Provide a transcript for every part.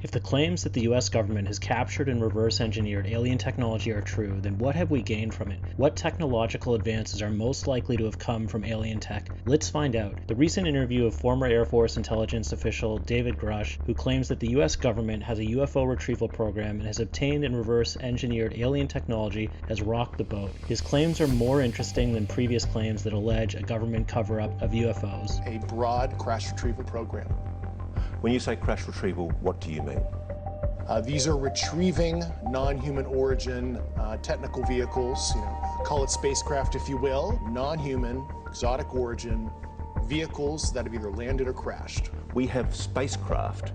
If the claims that the US government has captured and reverse engineered alien technology are true, then what have we gained from it? What technological advances are most likely to have come from alien tech? Let's find out. The recent interview of former Air Force intelligence official David Grusch, who claims that the US government has a UFO retrieval program and has obtained and reverse engineered alien technology, has rocked the boat. His claims are more interesting than previous claims that allege a government cover-up of UFOs. A broad crash retrieval program. When you say crash retrieval, what do you mean? These are retrieving non-human origin technical vehicles, call it spacecraft if you will, non-human, exotic origin vehicles that have either landed or crashed. We have spacecraft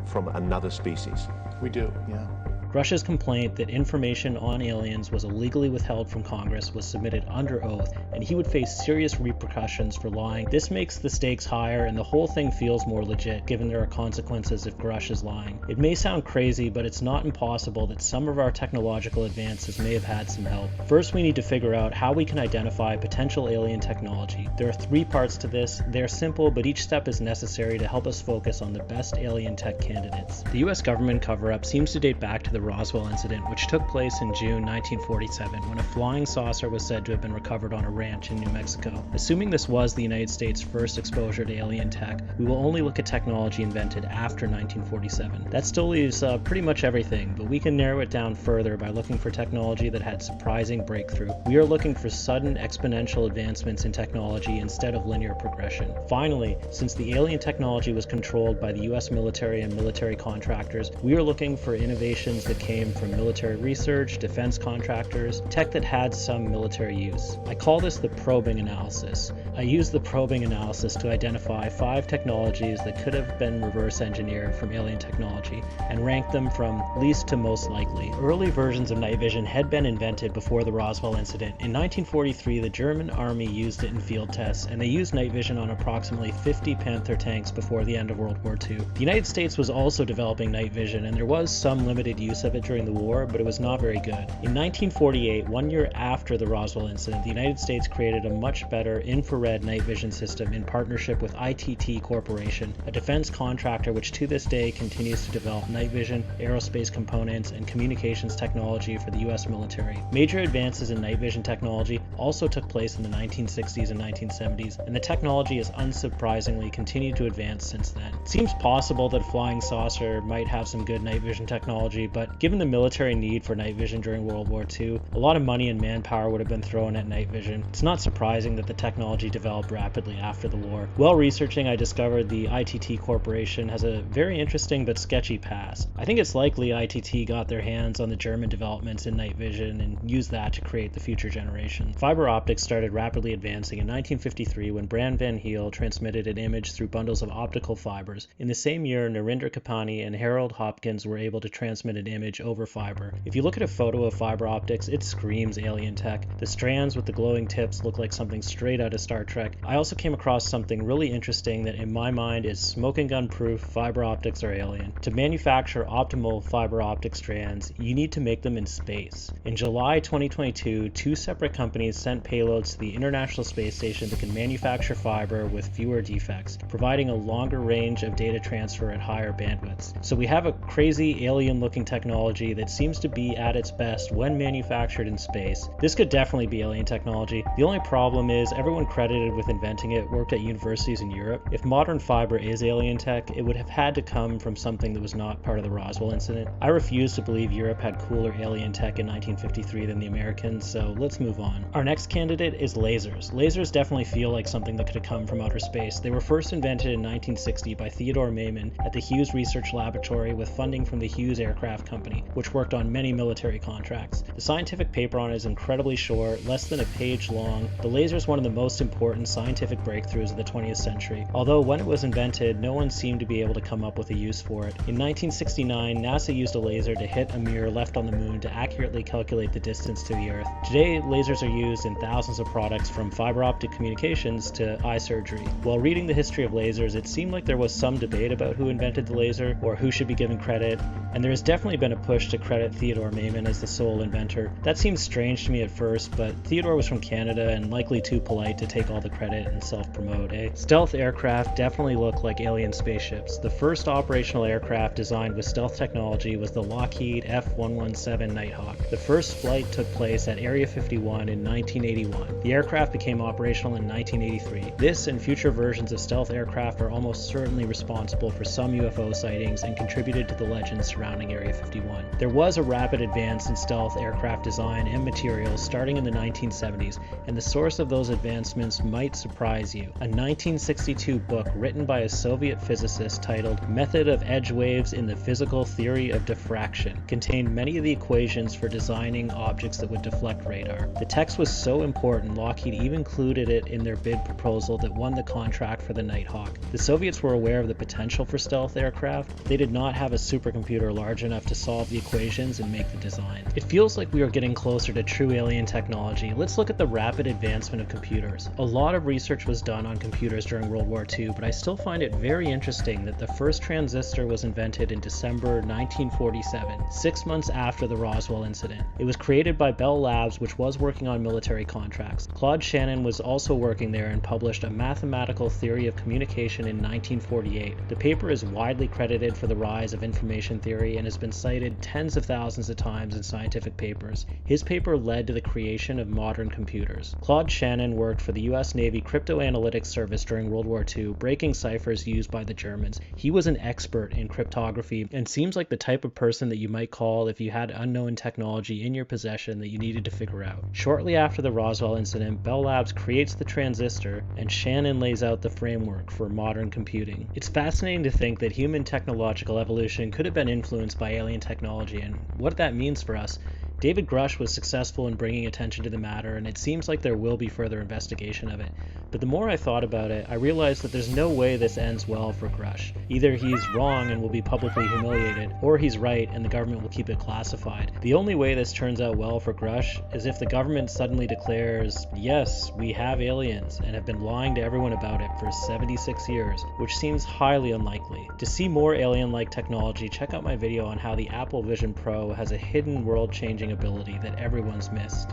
from another species. We do, yeah. Grusch's complaint that information on aliens was illegally withheld from Congress was submitted under oath, and he would face serious repercussions for lying. This makes the stakes higher, and the whole thing feels more legit, given there are consequences if Grusch is lying. It may sound crazy, but it's not impossible that some of our technological advances may have had some help. First, we need to figure out how we can identify potential alien technology. There are 3 parts to this. They're simple, but each step is necessary to help us focus on the best alien tech candidates. The US government cover-up seems to date back to the Roswell incident, which took place in June 1947, when a flying saucer was said to have been recovered on a ranch in New Mexico. Assuming this was the United States' first exposure to alien tech, we will only look at technology invented after 1947. That still leaves pretty much everything, but we can narrow it down further by looking for technology that had surprising breakthrough. We are looking for sudden exponential advancements in technology instead of linear progression. Finally, since the alien technology was controlled by the US military and military contractors, we are looking for innovations that came from military research, defense contractors, tech that had some military use. I call this the probing analysis. I use the probing analysis to identify 5 technologies that could have been reverse engineered from alien technology and rank them from least to most likely. Early versions of night vision had been invented before the Roswell incident. In 1943, the German army used it in field tests, and they used night vision on approximately 50 Panther tanks before the end of World War II. The United States was also developing night vision, and there was some limited use of it during the war, but it was not very good. In 1948, 1 year after the Roswell incident, the United States created a much better infrared night vision system in partnership with ITT Corporation, a defense contractor which to this day continues to develop night vision, aerospace components, and communications technology for the US military. Major advances in night vision technology also took place in the 1960s and 1970s, and the technology has unsurprisingly continued to advance since then. It seems possible that a flying saucer might have some good night vision technology, but given the military need for night vision during World War II, a lot of money and manpower would have been thrown at night vision. It's not surprising that the technology developed rapidly after the war. While researching, I discovered the ITT Corporation has a very interesting but sketchy past. I think it's likely ITT got their hands on the German developments in night vision and used that to create the future generation. Fiber optics started rapidly advancing in 1953 when Brand Van Heel transmitted an image through bundles of optical fibers. In the same year, Narendra Kapani and Harold Hopkins were able to transmit an image over fiber. If you look at a photo of fiber optics, it screams alien tech. The strands with the glowing tips look like something straight out of Star Trek. I also came across something really interesting that in my mind is smoking gun proof fiber optics are alien. To manufacture optimal fiber optic strands, you need to make them in space. In July 2022, 2 separate companies sent payloads to the International Space Station that can manufacture fiber with fewer defects, providing a longer range of data transfer at higher bandwidths. So we have a crazy alien-looking technology that seems to be at its best when manufactured in space. This could definitely be alien technology. The only problem is everyone credited with inventing it worked at universities in Europe. If modern fiber is alien tech, it would have had to come from something that was not part of the Roswell incident. I refuse to believe Europe had cooler alien tech in 1953 than the Americans, so let's move on. Our next candidate is lasers. Lasers definitely feel like something that could have come from outer space. They were first invented in 1960 by Theodore Maiman at the Hughes Research Laboratory with funding from the Hughes Aircraft Company, which worked on many military contracts. The scientific paper on it is incredibly short, less than a page long. The laser is one of the most important scientific breakthroughs of the 20th century, although when it was invented, no one seemed to be able to come up with a use for it. In 1969, NASA used a laser to hit a mirror left on the moon to accurately calculate the distance to the Earth. Today, lasers are used in thousands of products from fiber optic communications to eye surgery. While reading the history of lasers, it seemed like there was some debate about who invented the laser or who should be given credit, and there has definitely been a push to credit Theodore Maiman as the sole inventor. That seems strange to me at first, but Theodore was from Canada and likely too polite to take all the credit and self-promote, eh? Stealth aircraft definitely look like alien spaceships. The first operational aircraft designed with stealth technology was the Lockheed F-117 Nighthawk. The first flight took place at Area 51 in 1981. The aircraft became operational in 1983. This and future versions of stealth aircraft are almost certainly responsible for some UFO sightings and contributed to the legends surrounding Area 51. There was a rapid advance in stealth aircraft design and materials starting in the 1970s, and the source of those advancements might surprise you. A 1962 book written by a Soviet physicist titled Method of Edge Waves in the Physical Theory of Diffraction contained many of the equations for designing objects that would deflect radar. The text was so important, Lockheed even included it in their bid proposal that won the contract for the Nighthawk. The Soviets were aware of the potential for stealth aircraft. They did not have a supercomputer large enough to solve the equations and make the design. It feels like we are getting closer to true alien technology. Let's look at the rapid advancement of computers. A lot of research was done on computers during World War II, but I still find it very interesting that the first transistor was invented in December 1947, 6 months after the Roswell incident. It was created by Bell Labs, which was working on military contracts. Claude Shannon was also working there and published a mathematical theory of communication in 1948. The paper is widely credited for the rise of information theory and has been cited tens of thousands of times in scientific papers. His paper led to the creation of modern computers. Claude Shannon worked for the US Navy Cryptoanalytics Service during World War II, breaking ciphers used by the Germans. He was an expert in cryptography and seems like the type of person that you might call if you had unknown technology in your possession that you needed to figure out. Shortly after the Roswell incident, Bell Labs creates the transistor and Shannon lays out the framework for modern computing. It's fascinating to think that human technological evolution could have been influenced by alien technology, and what that means for us. David Grusch was successful in bringing attention to the matter, and it seems like there will be further investigation of it. But the more I thought about it, I realized that there's no way this ends well for Grusch. Either he's wrong and will be publicly humiliated, or he's right and the government will keep it classified. The only way this turns out well for Grusch is if the government suddenly declares, yes, we have aliens, and have been lying to everyone about it for 76 years, which seems highly unlikely. To see more alien-like technology, check out my video on how the Apple Vision Pro has a hidden world-changing ability that everyone's missed.